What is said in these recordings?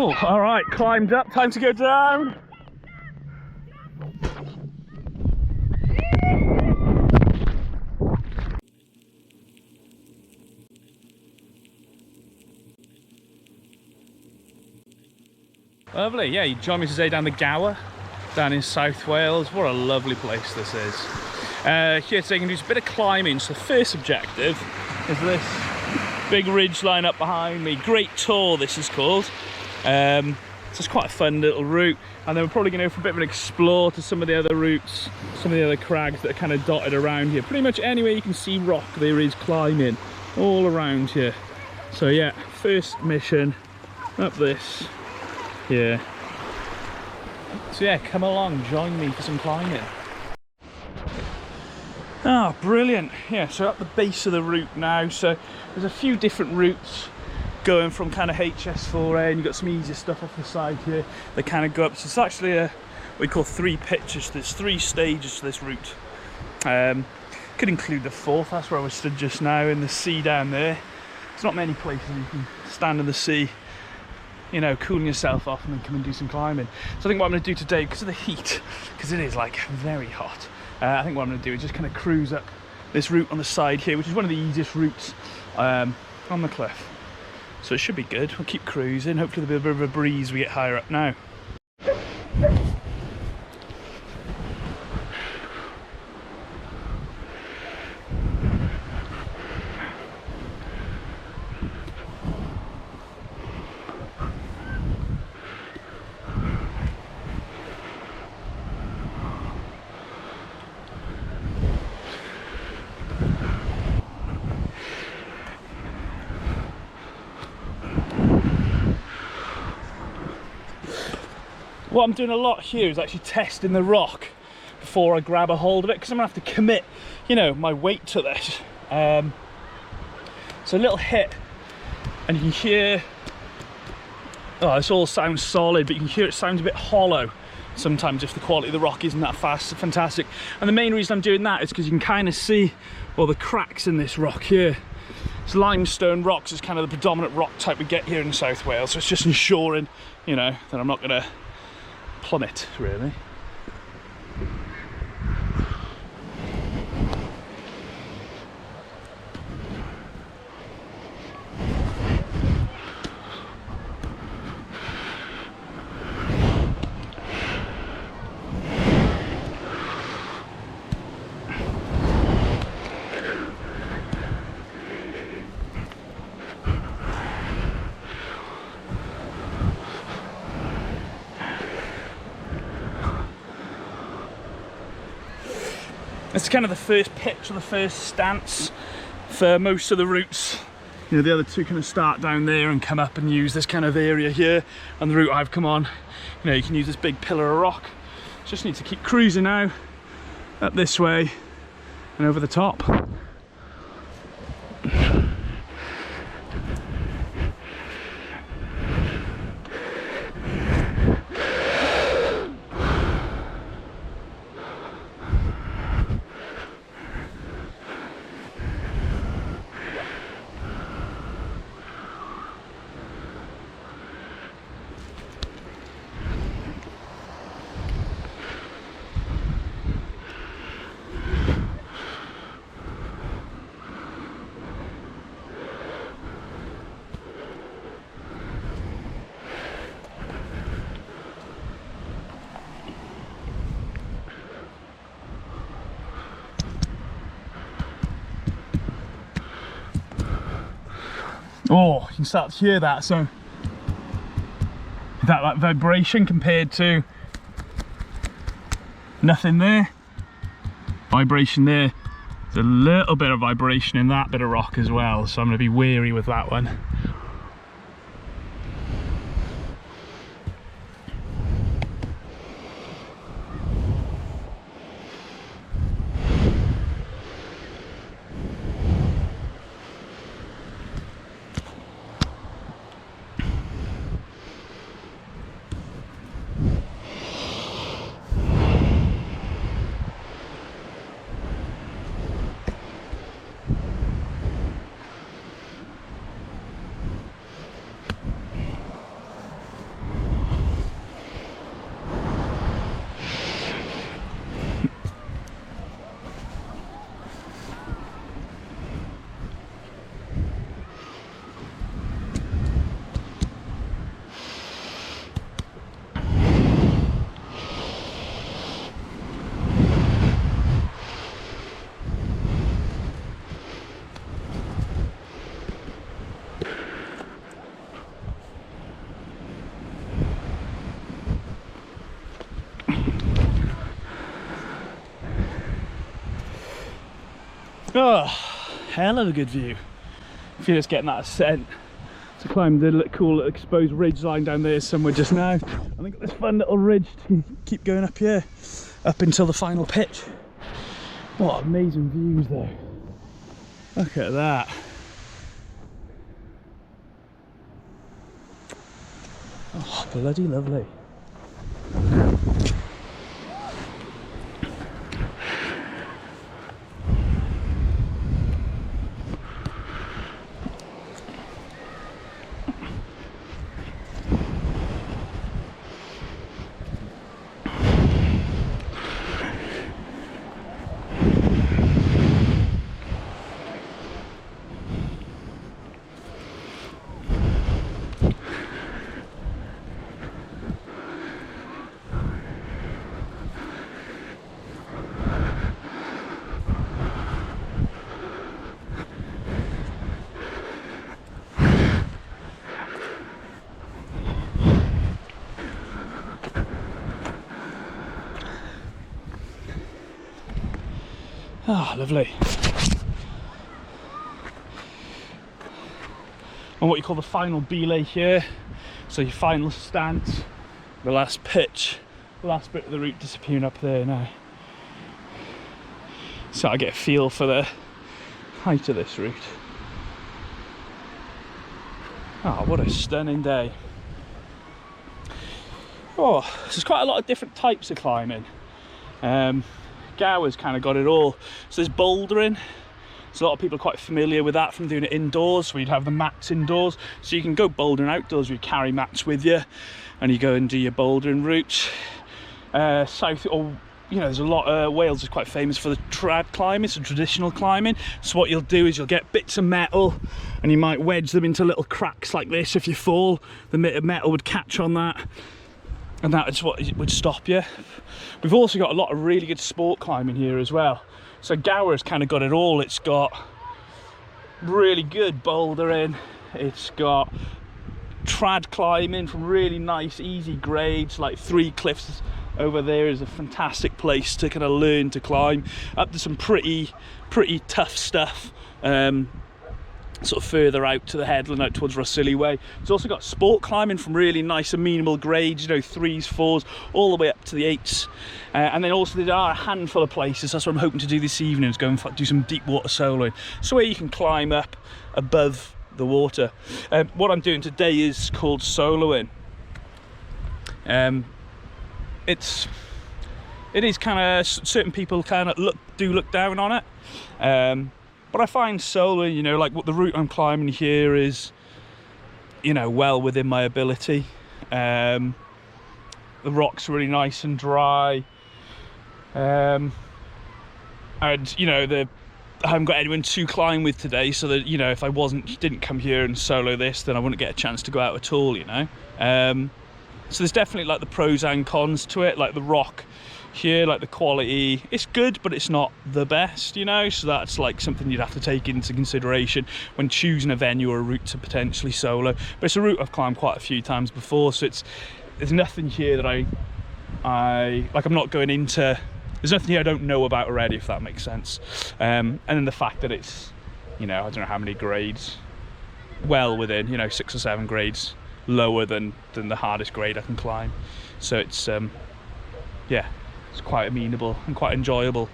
Oh, all right, climbed up, time to go down. Lovely, yeah, you join me today down the Gower, down in South Wales. What a lovely place this is. Here today you can do a bit of climbing. So the first objective is this big ridge line up behind me. Great Tor, this is called. So it's quite a fun little route. And then we're probably going to go for a bit of an explore to some of the other routes, some of the other crags that are kind of dotted around here. Pretty much anywhere you can see rock, there is climbing all around here. So yeah, first mission up this. Yeah. So yeah, come along, join me for some climbing. Ah, brilliant. Yeah, so at the base of the route now. So there's a few different routes going from kind of HS4A, and you've got some easier stuff off the side here. They kind of go up. So it's actually what we call 3 pitches. There's 3 stages to this route. Could include the 4th. That's where we stood just now in the sea down there. There's not many places you can stand in the sea, you know, cooling yourself off and then come and do some climbing. So I think what I'm going to do today, because of the heat, because it is like very hot, I think what I'm going to do is just kind of cruise up this route on the side here, which is one of the easiest routes on the cliff. So it should be good. We'll keep cruising. Hopefully there'll be a bit of a breeze we get higher up now. What I'm doing a lot here is actually testing the rock before I grab a hold of it, because I'm gonna have to commit, you know, my weight to this. So a little hit and you can hear, oh, this all sounds solid, but you can hear it sounds a bit hollow sometimes if the quality of the rock isn't that fantastic. And the main reason I'm doing that is because you can kind of see all the cracks in this rock here. It's limestone rocks is kind of the predominant rock type we get here in South Wales, so it's just ensuring, you know, that I'm not gonna plummet, really. It's kind of the first pitch or the first stance for most of the routes. You know, the other two kind of start down there and come up and use this kind of area here. And the route I've come on, you know, you can use this big pillar of rock. Just need to keep cruising now, up this way and over the top. Oh, you can start to hear that. So that vibration compared to nothing there. Vibration there. There's a little bit of vibration in that bit of rock as well, so I'm going to be wary with that one. Oh, hell of a good view. If you're just getting that ascent to climb the cool little exposed ridge line down there somewhere just now. And they've got this fun little ridge to keep going up here, up until the final pitch. What amazing views though. Look at that. Oh, bloody lovely. Ah, oh, lovely. And what you call the final belay here, so your final stance, the last pitch, the last bit of the route disappearing up there now. So I get a feel for the height of this route. Oh, what a stunning day. Oh, so there's quite a lot of different types of climbing. Gower's kind of got it all. So there's bouldering. So a lot of people are quite familiar with that from doing it indoors, where you'd have the mats indoors. So you can go bouldering outdoors, where you carry mats with you and you go and do your bouldering routes. South, or you know, there's a lot, Wales is quite famous for the trad climbing, so traditional climbing. So what you'll do is you'll get bits of metal and you might wedge them into little cracks like this. If you fall, the bit of metal would catch on that, and that is what would stop you. We've also got a lot of really good sport climbing here as well. So Gower's kind of got it all. It's got really good bouldering, it's got trad climbing from really nice easy grades, like 3 cliffs over there is a fantastic place to kind of learn to climb, up to some pretty tough stuff sort of further out to the headland, out towards Rosilly Way. It's also got sport climbing from really nice amenable grades, you know, 3s, 4s, all the way up to the 8s. And then also there are a handful of places, that's what I'm hoping to do this evening, is go and do some deep water soloing. So where you can climb up above the water. What I'm doing today is called soloing. It is kind of, certain people kind of look down on it. But I find soloing, you know, like what the route I'm climbing here is, you know, well within my ability. The rock's really nice and dry. And, you know, I haven't got anyone to climb with today, so that, you know, if I didn't come here and solo this, then I wouldn't get a chance to go out at all, you know. So there's definitely like the pros and cons to it, like the rock here, like the quality, it's good, but it's not the best, you know, so that's like something you'd have to take into consideration when choosing a venue or a route to potentially solo. But it's a route I've climbed quite a few times before, so there's nothing here that I'm not going into, there's nothing here I don't know about already, if that makes sense. And then the fact that it's, you know, I don't know how many grades, well within, you know, 6 or 7 grades lower than the hardest grade I can climb. So it's yeah, it's quite amenable and quite enjoyable.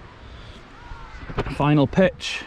Final pitch.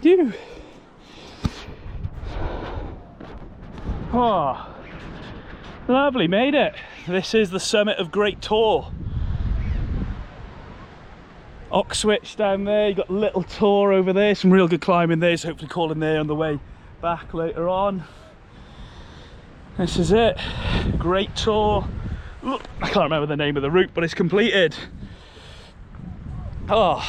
You. Oh, lovely, made it. This is the summit of Great Tor. Oxwich down there, you got Little Tor over there, some real good climbing there, so hopefully calling there on the way back later on. This is it, Great Tor. Look, I can't remember the name of the route, but it's completed. Oh.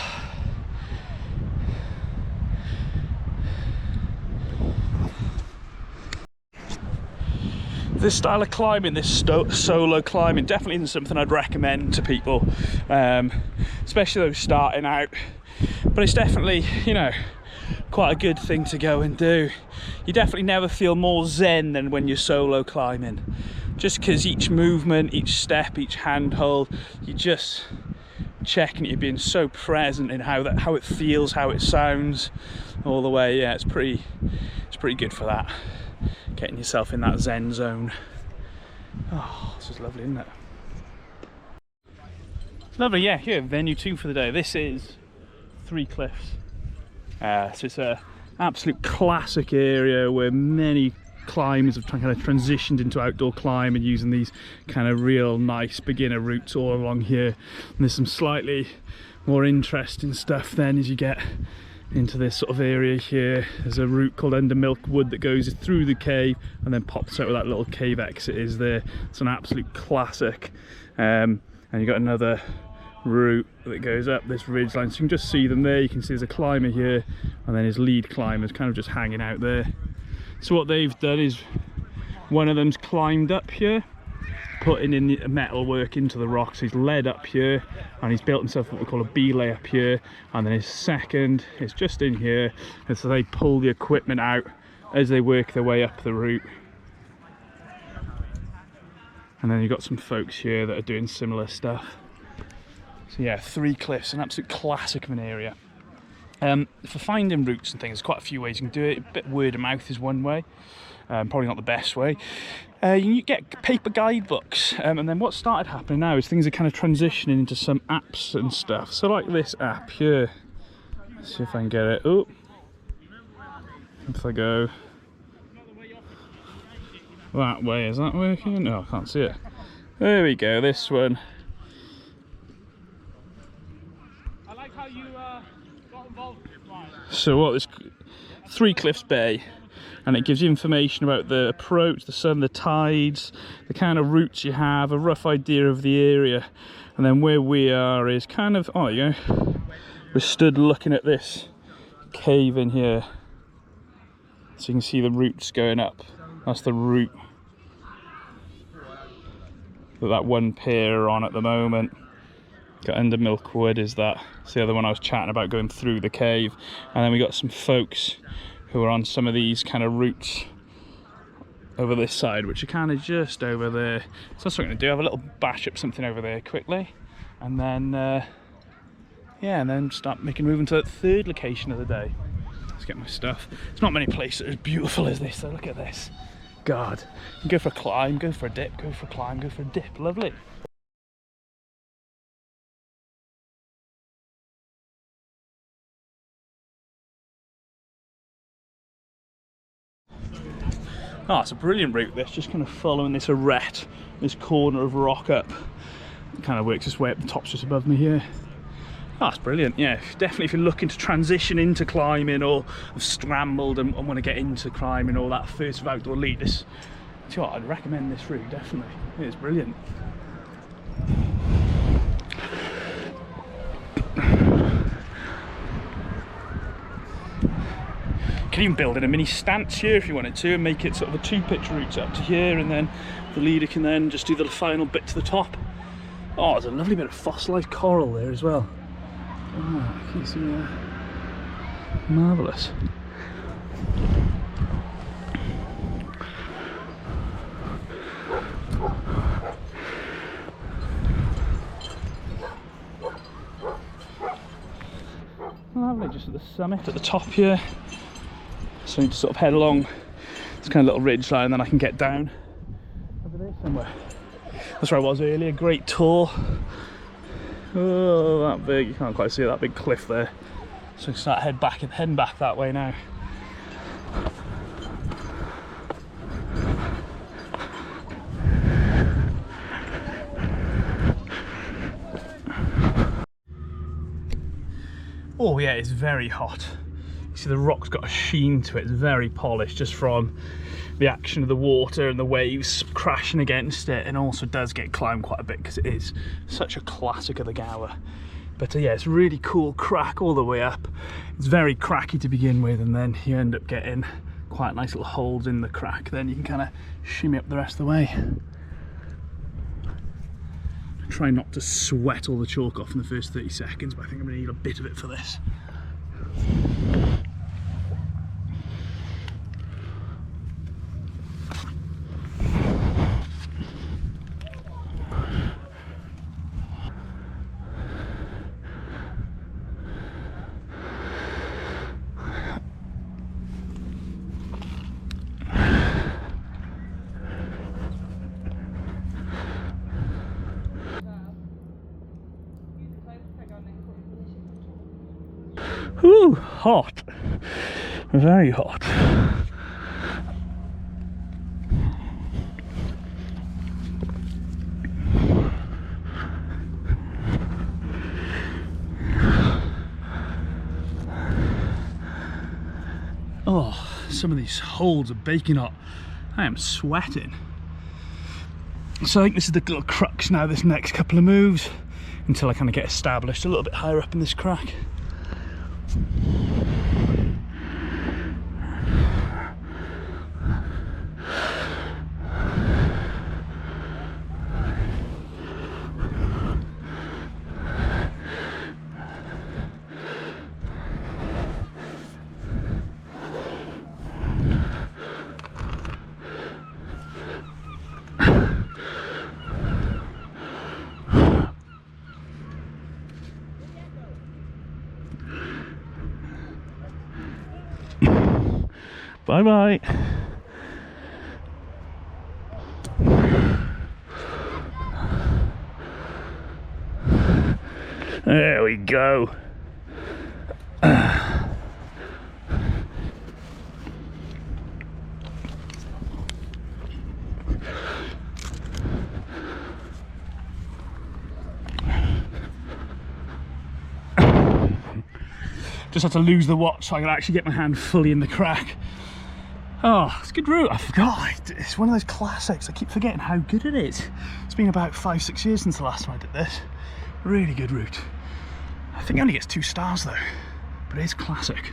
This style of climbing, this solo climbing, definitely isn't something I'd recommend to people, especially those starting out. But it's definitely, you know, quite a good thing to go and do. You definitely never feel more zen than when you're solo climbing, just because each movement, each step, each handhold, you just checking you're being so present in how it feels, how it sounds, all the way. Yeah, it's pretty good for that. Getting yourself in that zen zone. Oh, this is lovely, isn't it? Lovely, yeah, here, venue 2 for the day. This is Three Cliffs. So it's a absolute classic area where many climbers have kind of transitioned into outdoor climbing using these kind of real nice beginner routes all along here. And there's some slightly more interesting stuff then as you get into this sort of area here. There's a route called Under Milk Wood that goes through the cave and then pops out where that little cave exit is there. It's an absolute classic. And you've got another route that goes up this ridge line, so you can just see them there. You can see there's a climber here and then his lead climber's kind of just hanging out there. So what they've done is one of them's climbed up here, putting in the metal work into the rocks. He's led up here and he's built himself what we call a belay up here, and then his second is just in here, and so they pull the equipment out as they work their way up the route. And then you've got some folks here that are doing similar stuff. So yeah, Three Cliffs, an absolute classic of an area. For finding routes and things, there's quite a few ways you can do it. A bit word of mouth is one way, probably not the best way. You get paper guidebooks, and then what's started happening now is things are kind of transitioning into some apps and stuff. So like this app here, let's see if I can get it. Oh, if I go that way, is that working? No, I can't see it. There we go, this one. I like how you got involved with it. So what, this Three Cliffs Bay, and it gives you information about the approach, the sun, the tides, the kind of routes you have, a rough idea of the area. And then where we are is kind of, oh, you go, we're stood looking at this cave in here, so you can see the roots going up. That's the route that one pair are on at the moment. Got Under Milk Wood is that. It's the other one I was chatting about going through the cave. And then we got some folks who are on some of these kind of routes over this side, which are kind of just over there. So that's what I'm going to do, have a little bash up something over there quickly, and then yeah, and then start making a move into the third location of the day. Let's get my stuff. There's not many places as beautiful as this, so look at this. God, you go for a climb, go for a dip, go for a climb, go for a dip. Lovely. Oh, it's a brilliant route, this, just kind of following this arête, this corner of rock up. It kind of works its way up, the top's just above me here. Oh, it's brilliant, yeah. Definitely if you're looking to transition into climbing, or have scrambled and want to get into climbing, or that first outdoor lead, this, you know what, I'd recommend this route, definitely. It is brilliant. You can even build in a mini stance here if you wanted to, and make it sort of a two-pitch route up to here, and then the leader can then just do the final bit to the top. Oh, there's a lovely bit of fossilised coral there as well. Oh, can you see that? Marvellous. Lovely, just at the summit, at the top here. So I need to sort of head along this kind of little ridge line, and then I can get down over there somewhere. That's where I was earlier. Great Tor. Oh, that big, you can't quite see it, that big cliff there. So we start heading back that way now. Oh yeah, it's very hot. You see the rock's got a sheen to it, it's very polished just from the action of the water and the waves crashing against it, and also does get climbed quite a bit because it is such a classic of the Gower. But yeah, it's really cool crack all the way up. It's very cracky to begin with, and then you end up getting quite nice little holes in the crack. Then you can kind of shimmy up the rest of the way. Try not to sweat all the chalk off in the first 30 seconds, but I think I'm going to need a bit of it for this. Ooh, hot. Very hot. Oh, some of these holes are baking hot. I am sweating. So I think this is the little crux now, this next couple of moves, until I kind of get established a little bit higher up in this crack. Bye bye. There we go. Just had to lose the watch so I could actually get my hand fully in the crack. Oh, it's a good route. I forgot. It's one of those classics. I keep forgetting how good it is. It's been about 5-6 years since the last time I did this. Really good route. I think it only gets 2 stars though, but it is classic.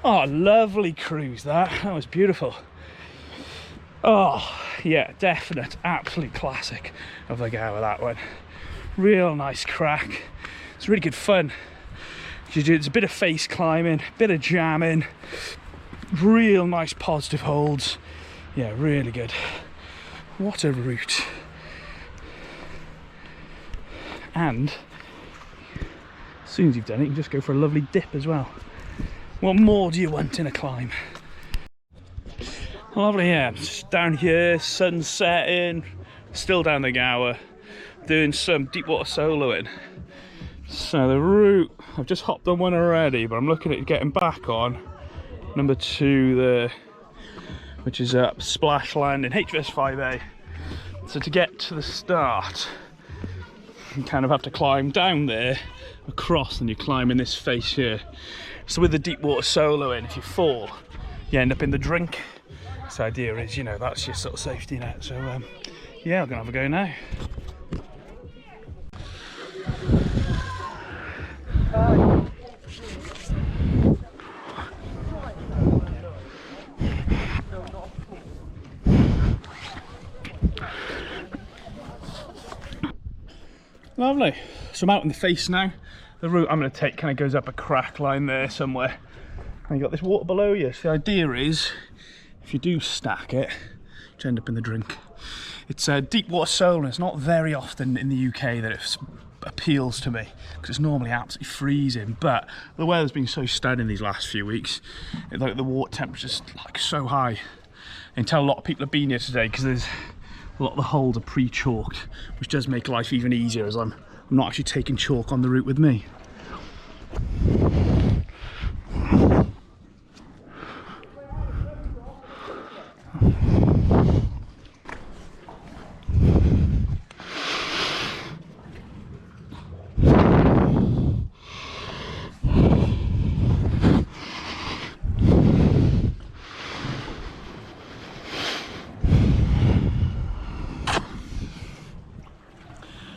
Oh, lovely cruise that was beautiful. Oh yeah, definite, absolute classic of the Gower, that one. Real nice crack. It's really good fun. It's a bit of face climbing, bit of jamming, real nice positive holds. Yeah, really good. What a route. And as soon as you've done it, you can just go for a lovely dip as well. What more do you want in a climb? Lovely, yeah. Just down here, sun setting, still down the Gower, doing some deep water soloing. So the route, I've just hopped on one already, but I'm looking at getting back on number 2 there, which is up Splash Landing, HVS 5A. So to get to the start, you kind of have to climb down there, across, and you climb in this face here. So with the deep water soloing, if you fall, you end up in the drink. So the idea is, you know, that's your sort of safety net. So yeah, I'm gonna have a go now. Lovely. So I'm out in the face now. The route I'm going to take kind of goes up a crack line there somewhere. And you got this water below you. So the idea is, if you do stack it, you end up in the drink. It's a deep water sole, and it's not very often in the UK that it appeals to me, because it's normally absolutely freezing. But the weather's been so stunning these last few weeks. Like the water temperature's like so high. I can tell a lot of people have been here today because there's a lot of the holes are pre-chalked, which does make life even easier, as I'm not actually taking chalk on the route with me.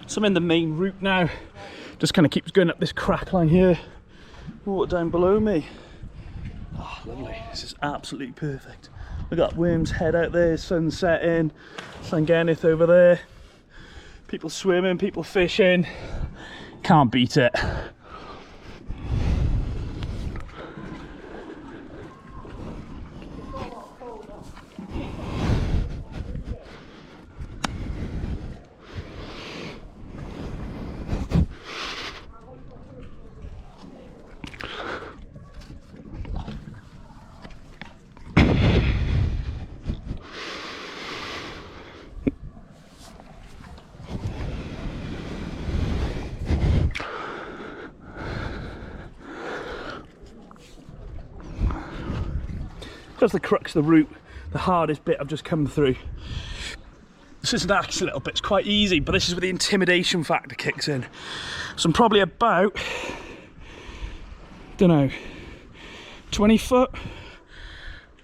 So I'm in the main route now, just kind of keeps going up this crack line here, water down below me. Oh, lovely, this is absolutely perfect. We've got Worm's Head out there, sun setting, Llangennith over there, people swimming, people fishing, can't beat it. That's the crux of the route, the hardest bit I've just come through. This is an actual little bit, it's quite easy, but this is where the intimidation factor kicks in. So I'm probably about, don't know, 20 foot,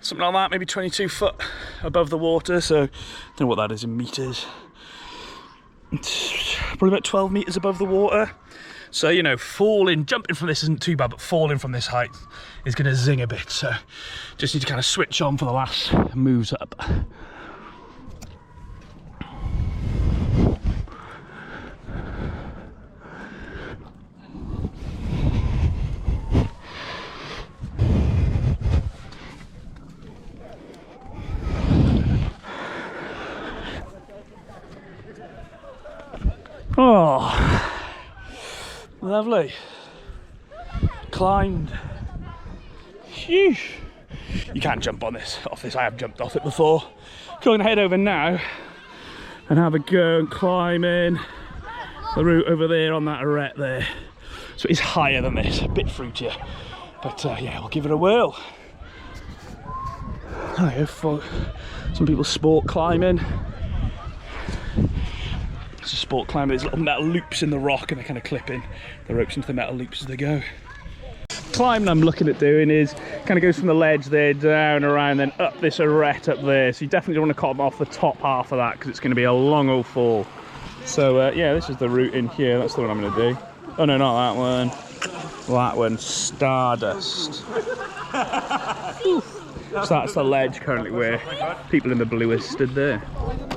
something like that, maybe 22 foot above the water. So I don't know what that is in meters. It's probably about 12 meters above the water. So, you know, jumping from this isn't too bad, but falling from this height is going to zing a bit. So just need to kind of switch on for the last moves up. Oh, lovely. Climbed. Phew. You can't jump on this, off this. I have jumped off it before. Going to head over now and have a go and climb in the route over there on that arete there. So it is higher than this, a bit fruitier. But yeah, we'll give it a whirl. I go for some people sport climbing. It's a sport climbing. There's little metal loops in the rock, and they kind of clip in the ropes into the metal loops as they go. Climbing I'm looking at doing is kind of goes from the ledge there down around, then up this arete up there. So you definitely don't want to climb off the top half of that, because it's going to be a long old fall. So yeah, this is the route in here. That's the one I'm going to do. Oh no, not that one. That one, Stardust. So that's the ledge currently where people in the blue are stood there.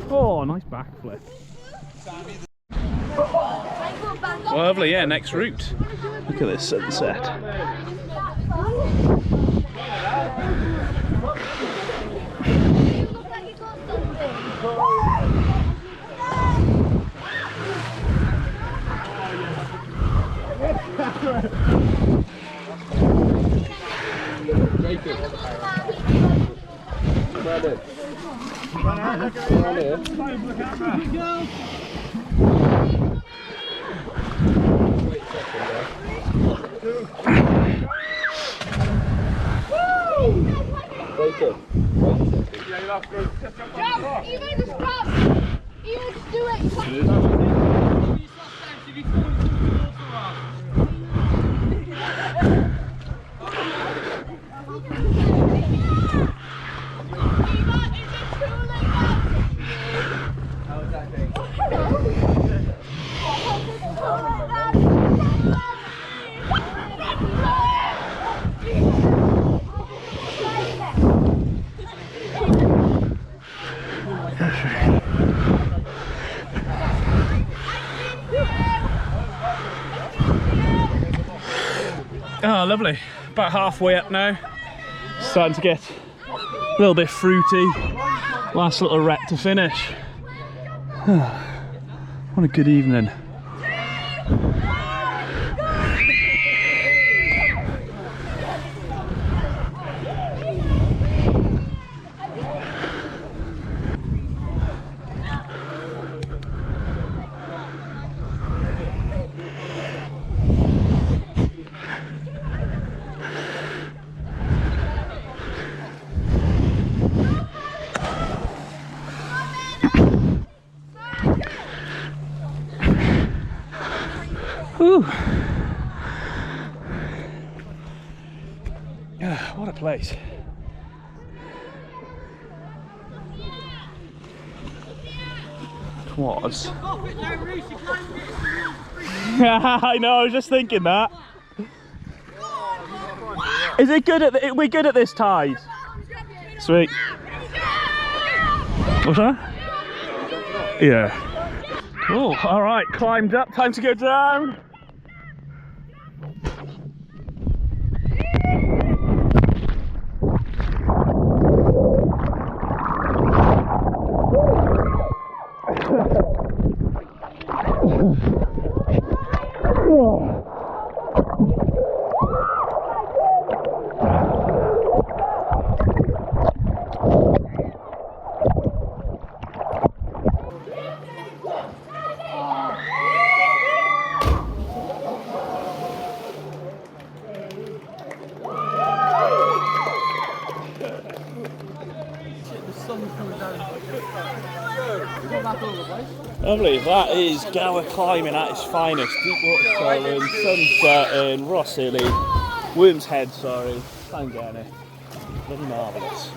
Oh, nice backflip. Lovely, yeah, next route. Look at this sunset. Jump! You need to stop! You need to do it! Oh, lovely. About halfway up now. Starting to get a little bit fruity. Last little wreck to finish. What a good evening. Whew. What a place. It was. I know, I was just thinking that. Is it good at are we good at this tide? Sweet. What's that? Yeah. Cool. Alright, climbed up, time to go down. Lovely, that is Gower climbing at its finest. Deep water trolling, sun setting, Ross Hilly, Worm's Head, sorry. I'm getting it. Bloody marvellous.